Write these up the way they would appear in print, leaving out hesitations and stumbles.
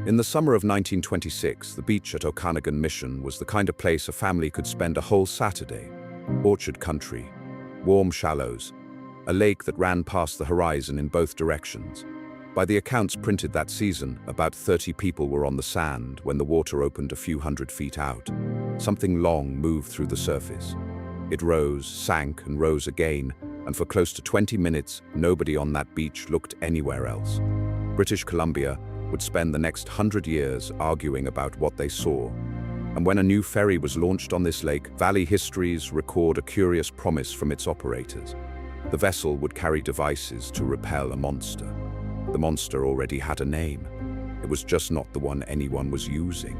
In the summer of 1926, the beach at Okanagan Mission was the kind of place a family could spend a whole Saturday. Orchard country, warm shallows, a lake that ran past the horizon in both directions. By the accounts printed that season, about 30 people were on the sand when the water opened a few hundred feet out. Something long moved through the surface. It rose, sank, and rose again, and for close to 20 minutes, nobody on that beach looked anywhere else. British Columbia would spend the next 100 years arguing about what they saw. And when a new ferry was launched on this lake, valley histories record a curious promise from its operators. The vessel would carry devices to repel a monster. The monster already had a name. It was just not the one anyone was using.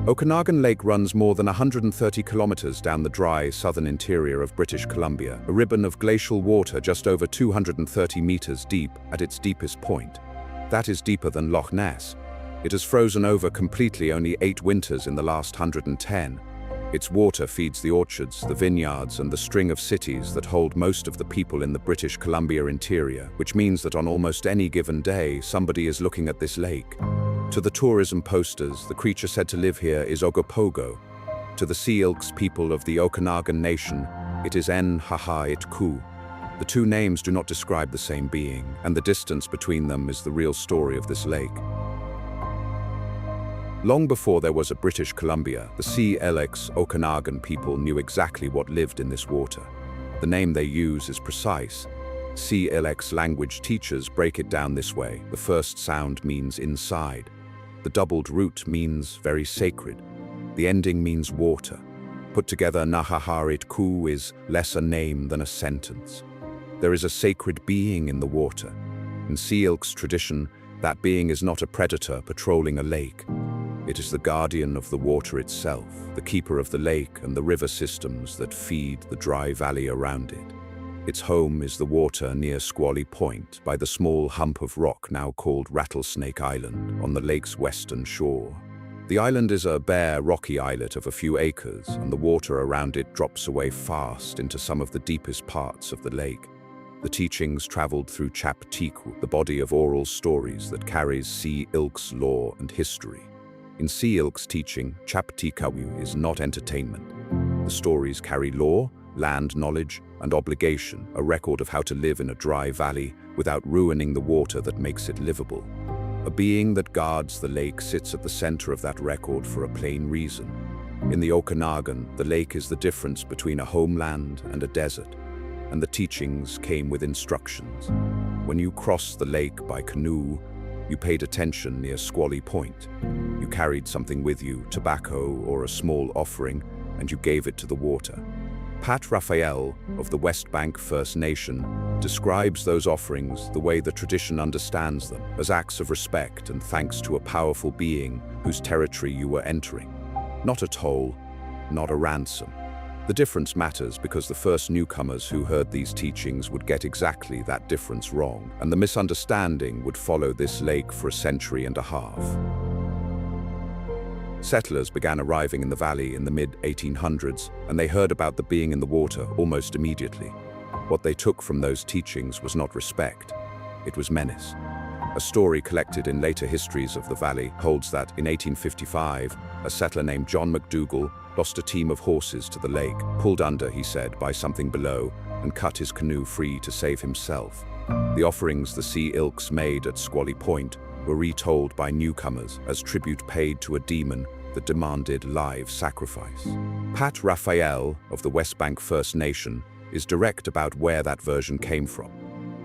Okanagan Lake runs more than 130 kilometers down the dry southern interior of British Columbia, a ribbon of glacial water just over 230 meters deep at its deepest point. That is deeper than Loch Ness. It has frozen over completely only 8 winters in the last 110. Its water feeds the orchards, the vineyards, and the string of cities that hold most of the people in the British Columbia interior, which means that on almost any given day, somebody is looking at this lake. To the tourism posters, the creature said to live here is Ogopogo. To the Syilx people of the Okanagan Nation, it is aitkʷ. The two names do not describe the same being, and the distance between them is the real story of this lake. Long before there was a British Columbia, the Syilx Okanagan people knew exactly what lived in this water. The name they use is precise. Syilx language teachers break it down this way. The first sound means inside. The doubled root means very sacred. The ending means water. Put together, aitkʷ is less a name than a sentence. There is a sacred being in the water. In Syilx tradition, that being is not a predator patrolling a lake. It is the guardian of the water itself, the keeper of the lake and the river systems that feed the dry valley around it. Its home is the water near Squally Point, by the small hump of rock now called Rattlesnake Island, on the lake's western shore. The island is a bare, rocky islet of a few acres, and the water around it drops away fast into some of the deepest parts of the lake. The teachings traveled through aitkʷ, the body of oral stories that carries Syilx lore and history. In Syilx teaching, aitkʷ is not entertainment. The stories carry lore, land knowledge, and obligation, a record of how to live in a dry valley without ruining the water that makes it livable. A being that guards the lake sits at the center of that record for a plain reason. In the Okanagan, the lake is the difference between a homeland and a desert, and the teachings came with instructions. When you crossed the lake by canoe, you paid attention near Squally Point. You carried something with you, tobacco or a small offering, and you gave it to the water. Pat Raphael of the West Bank First Nation describes those offerings the way the tradition understands them, as acts of respect and thanks to a powerful being whose territory you were entering. Not a toll, not a ransom. The difference matters because the first newcomers who heard these teachings would get exactly that difference wrong, and the misunderstanding would follow this lake for a century and a half. Settlers began arriving in the valley in the mid-1800s, and they heard about the being in the water almost immediately. What they took from those teachings was not respect, it was menace. A story collected in later histories of the valley holds that in 1855, a settler named John McDougall lost a team of horses to the lake, pulled under, he said, by something below, and cut his canoe free to save himself. The offerings the Syilx made at Squally Point were retold by newcomers as tribute paid to a demon that demanded live sacrifice. Pat Raphael of the West Bank First Nation is direct about where that version came from.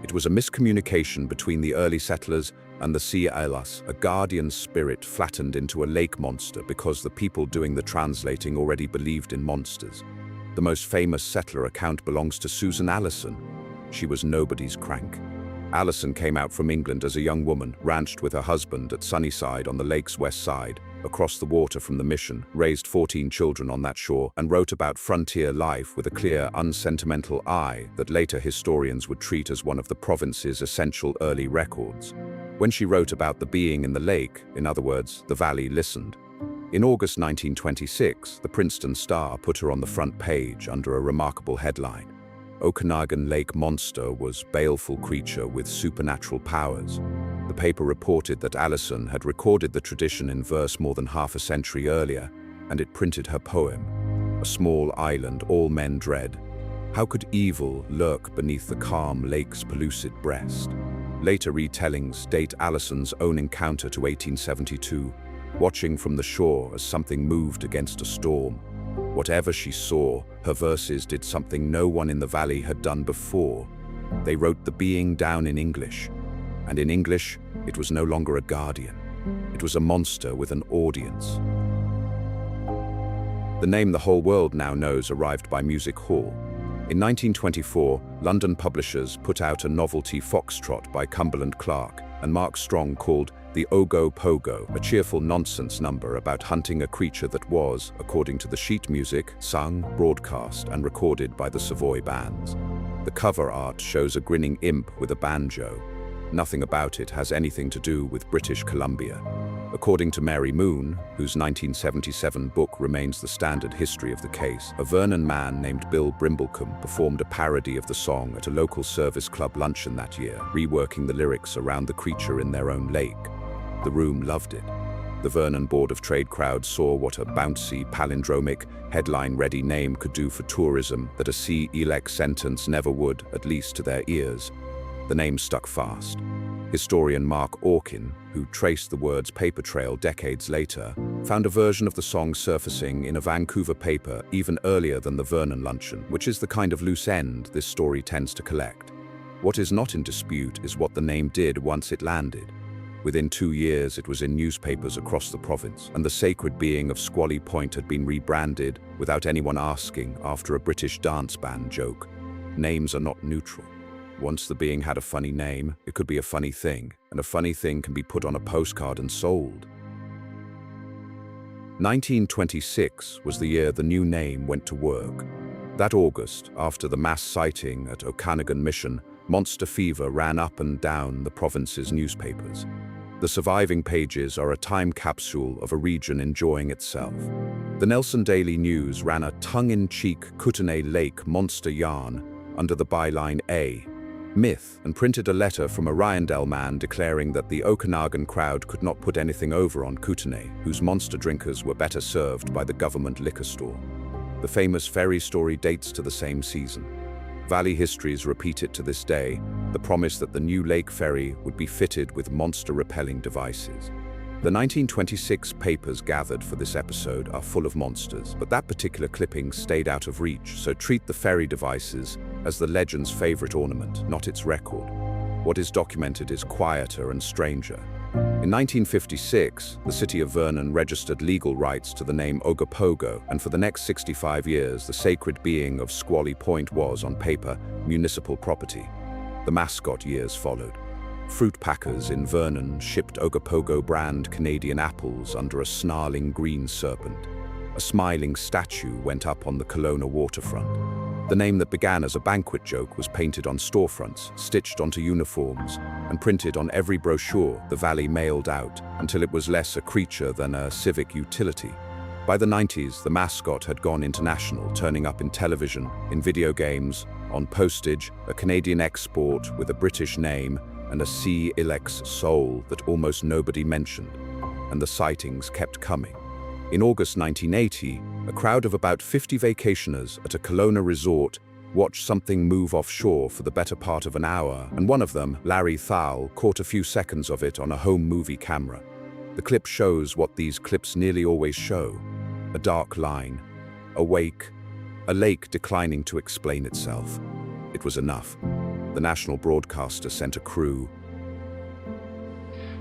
It was a miscommunication between the early settlers and the Syilx, a guardian spirit flattened into a lake monster because the people doing the translating already believed in monsters. The most famous settler account belongs to Susan Allison. She was nobody's crank. Allison came out from England as a young woman, ranched with her husband at Sunnyside on the lake's west side, across the water from the mission, raised 14 children on that shore, and wrote about frontier life with a clear, unsentimental eye that later historians would treat as one of the province's essential early records. When she wrote about the being in the lake, in other words, the valley listened. In August 1926, the Princeton Star put her on the front page under a remarkable headline. Okanagan Lake monster was baleful creature with supernatural powers. The paper reported that Allison had recorded the tradition in verse more than half a century earlier, and it printed her poem, "A small island all men dread. How could evil lurk beneath the calm lake's pellucid breast?" Later retellings date Allison's own encounter to 1872, watching from the shore as something moved against a storm. Whatever she saw, her verses did something no one in the valley had done before. They wrote the being down in English, and in English, it was no longer a guardian. It was a monster with an audience. The name the whole world now knows arrived by Music Hall. In 1924, London publishers put out a novelty foxtrot by Cumberland Clark and Mark Strong called the Ogopogo, a cheerful nonsense number about hunting a creature that was, according to the sheet music, sung, broadcast, and recorded by the Savoy bands. The cover art shows a grinning imp with a banjo. Nothing about it has anything to do with British Columbia. According to Mary Moon, whose 1977 book remains the standard history of the case, a Vernon man named Bill Brimblecombe performed a parody of the song at a local service club luncheon that year, reworking the lyrics around the creature in their own lake. The room loved it. The Vernon Board of Trade crowd saw what a bouncy, palindromic, headline-ready name could do for tourism that a Syilx sentence never would, at least to their ears. The name stuck fast. Historian Mark Orkin, who traced the word's paper trail decades later, found a version of the song surfacing in a Vancouver paper even earlier than the Vernon luncheon, which is the kind of loose end this story tends to collect. What is not in dispute is what the name did once it landed. Within 2 years, it was in newspapers across the province, and the sacred being of Squally Point had been rebranded without anyone asking after a British dance band joke. Names are not neutral. Once the being had a funny name, it could be a funny thing, and a funny thing can be put on a postcard and sold. 1926 was the year the new name went to work. That August, after the mass sighting at Okanagan Mission, monster fever ran up and down the province's newspapers. The surviving pages are a time capsule of a region enjoying itself. The Nelson Daily News ran a tongue-in-cheek Kootenay Lake monster yarn under the byline A, myth, and printed a letter from a Ryandell man declaring that the Okanagan crowd could not put anything over on Kootenay, whose monster drinkers were better served by the government liquor store. The famous ferry story dates to the same season. Valley histories repeat it to this day, the promise that the new lake ferry would be fitted with monster-repelling devices. The 1926 papers gathered for this episode are full of monsters, but that particular clipping stayed out of reach, so treat the ferry devices as the legend's favorite ornament, not its record. What is documented is quieter and stranger. In 1956, the city of Vernon registered legal rights to the name Ogopogo, and for the next 65 years, the sacred being of Squally Point was, on paper, municipal property. The mascot years followed. Fruit packers in Vernon shipped Ogopogo brand Canadian apples under a snarling green serpent. A smiling statue went up on the Kelowna waterfront. The name that began as a banquet joke was painted on storefronts, stitched onto uniforms, and printed on every brochure the valley mailed out until it was less a creature than a civic utility. By the 90s, the mascot had gone international, turning up in television, in video games, on postage, a Canadian export with a British name, and a Syilx soul that almost nobody mentioned. And the sightings kept coming. In August 1980, a crowd of about 50 vacationers at a Kelowna resort watched something move offshore for the better part of an hour, and one of them, Larry Thal, caught a few seconds of it on a home movie camera. The clip shows what these clips nearly always show: a dark line, a wake, a lake declining to explain itself. It was enough. The national broadcaster sent a crew.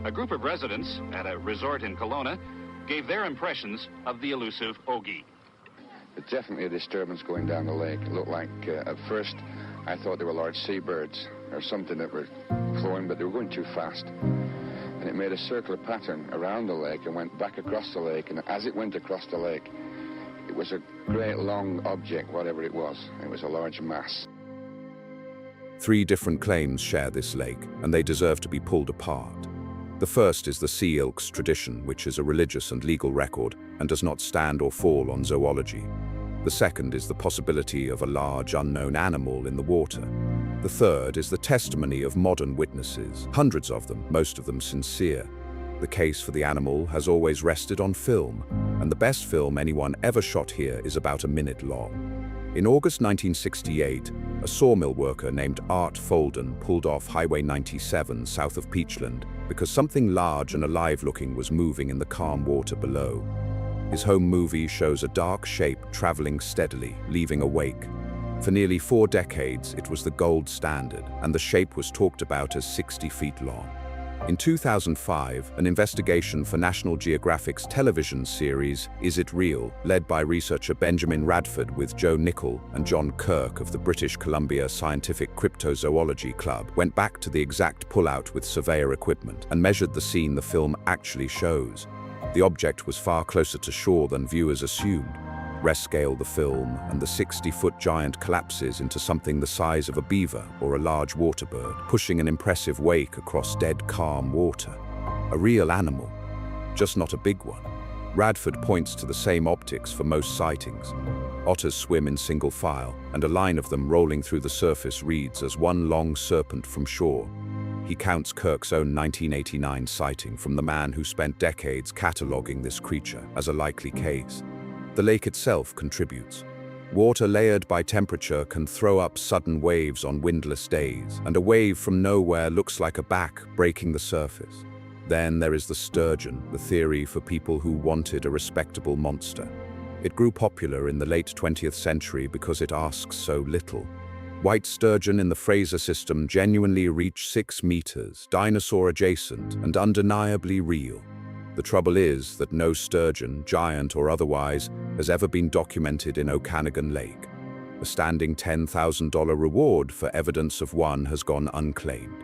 A group of residents at a resort in Kelowna gave their impressions of the elusive Ogie. It's definitely a disturbance going down the lake. It looked like, at first, I thought they were large seabirds or something that were flowing, but they were going too fast. And it made a circular pattern around the lake and went back across the lake. And as it went across the lake, it was a great long object, whatever it was. It was a large mass. 3 different claims share this lake, and they deserve to be pulled apart. The first is the Syilx tradition, which is a religious and legal record and does not stand or fall on zoology. The second is the possibility of a large unknown animal in the water. The third is the testimony of modern witnesses, hundreds of them, most of them sincere. The case for the animal has always rested on film, and the best film anyone ever shot here is about a minute long. In August 1968, a sawmill worker named Art Folden pulled off Highway 97 south of Peachland because something large and alive-looking was moving in the calm water below. His home movie shows a dark shape traveling steadily, leaving a wake. For nearly 4 decades, it was the gold standard, and the shape was talked about as 60 feet long. In 2005, an investigation for National Geographic's television series, Is It Real?, led by researcher Benjamin Radford with Joe Nickell and John Kirk of the British Columbia Scientific Cryptozoology Club, went back to the exact pullout with surveyor equipment and measured the scene the film actually shows. The object was far closer to shore than viewers assumed. Rescale the film, and the 60-foot giant collapses into something the size of a beaver or a large water bird, pushing an impressive wake across dead, calm water. A real animal, just not a big one. Radford points to the same optics for most sightings. Otters swim in single file, and a line of them rolling through the surface reads as one long serpent from shore. He counts Kirk's own 1989 sighting from the man who spent decades cataloging this creature as a likely case. The lake itself contributes. Water layered by temperature can throw up sudden waves on windless days, and a wave from nowhere looks like a back breaking the surface. Then there is the sturgeon, the theory for people who wanted a respectable monster. It grew popular in the late 20th century because it asks so little. White sturgeon in the Fraser system genuinely reach 6 meters, dinosaur adjacent, and undeniably real. The trouble is that no sturgeon, giant or otherwise, has ever been documented in Okanagan Lake. A standing $10,000 reward for evidence of one has gone unclaimed.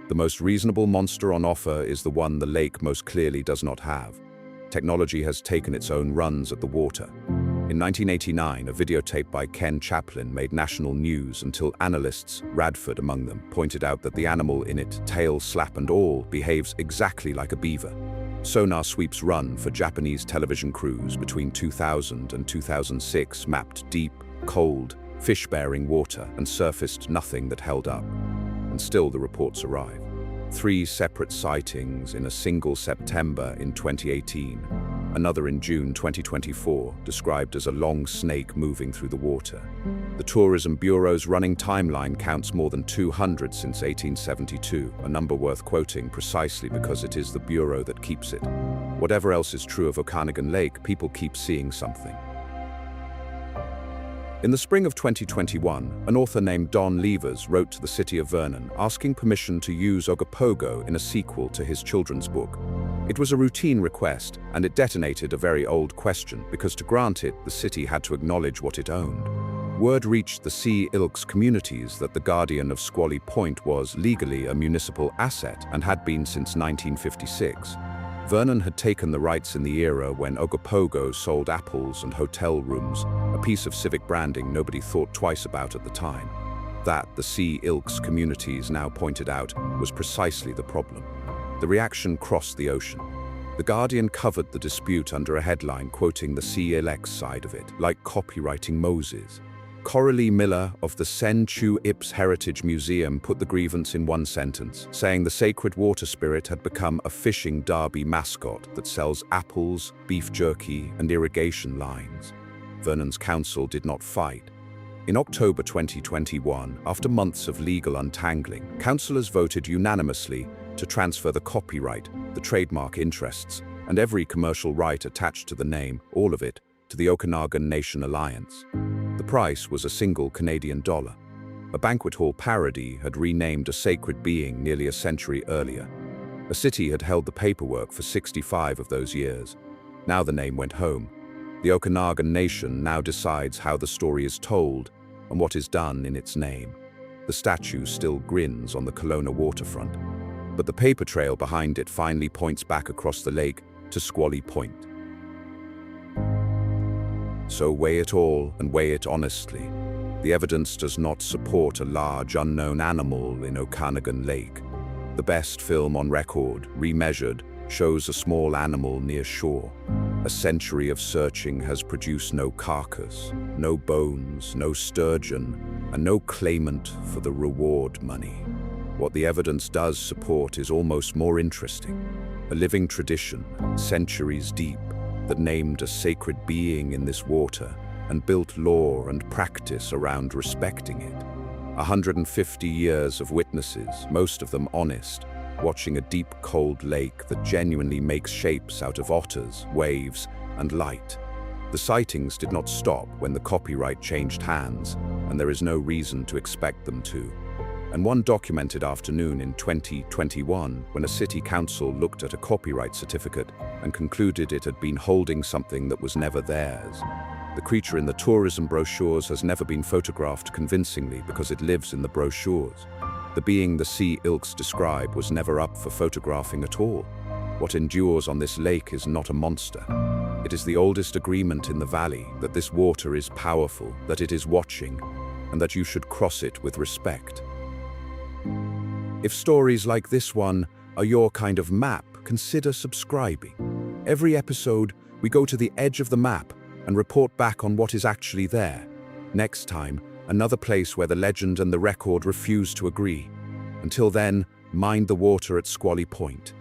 The most reasonable monster on offer is the one the lake most clearly does not have. Technology has taken its own runs at the water. In 1989, a videotape by Ken Chaplin made national news until analysts, Radford among them, pointed out that the animal in it, tail, slap and all, behaves exactly like a beaver. Sonar sweeps run for Japanese television crews between 2000 and 2006 mapped deep, cold, fish-bearing water and surfaced nothing that held up. And still the reports arrive. 3 separate sightings in a single September in 2018, another in June 2024, described as a long snake moving through the water. The Tourism Bureau's running timeline counts more than 200 since 1872, a number worth quoting precisely because it is the Bureau that keeps it. Whatever else is true of Okanagan Lake, people keep seeing something. In the spring of 2021, an author named Don Levers wrote to the city of Vernon asking permission to use Ogopogo in a sequel to his children's book. It was a routine request, and it detonated a very old question, because to grant it, the city had to acknowledge what it owned. Word reached the Syilx communities that the Guardian of Squally Point was legally a municipal asset and had been since 1956. Vernon had taken the rights in the era when Ogopogo sold apples and hotel rooms, a piece of civic branding nobody thought twice about at the time. That, the Syilx communities now pointed out, was precisely the problem. The reaction crossed the ocean. The Guardian covered the dispute under a headline quoting the Syilx side of it, like copywriting Moses. Coralie Miller of the Syilx Heritage Museum put the grievance in one sentence, saying the sacred water spirit had become a fishing derby mascot that sells apples, beef jerky, and irrigation lines. Vernon's council did not fight. In October 2021, after months of legal untangling, councillors voted unanimously to transfer the copyright, the trademark interests, and every commercial right attached to the name, all of it, to the Okanagan Nation Alliance. The price was a single Canadian dollar. A banquet hall parody had renamed a sacred being nearly a century earlier. A city had held the paperwork for 65 of those years. Now the name went home. The Okanagan Nation now decides how the story is told and what is done in its name. The statue still grins on the Kelowna waterfront, but the paper trail behind it finally points back across the lake to Squally Point. So weigh it all and weigh it honestly. The evidence does not support a large unknown animal in Okanagan Lake. The best film on record, remeasured, shows a small animal near shore. A century of searching has produced no carcass, no bones, no sturgeon, and no claimant for the reward money. What the evidence does support is almost more interesting. A living tradition, centuries deep, that named a sacred being in this water and built law and practice around respecting it. 150 years of witnesses, most of them honest, watching a deep, cold lake that genuinely makes shapes out of otters, waves, and light. The sightings did not stop when the copyright changed hands, and there is no reason to expect them to. And one documented afternoon in 2021, when a city council looked at a copyright certificate and concluded it had been holding something that was never theirs. The creature in the tourism brochures has never been photographed convincingly because it lives in the brochures. The being the Syilx describe was never up for photographing at all. What endures on this lake is not a monster. It is the oldest agreement in the valley that this water is powerful, that it is watching, and that you should cross it with respect. If stories like this one are your kind of map, consider subscribing. Every episode, we go to the edge of the map and report back on what is actually there. Next time, another place where the legend and the record refuse to agree. Until then, mind the water at Squally Point.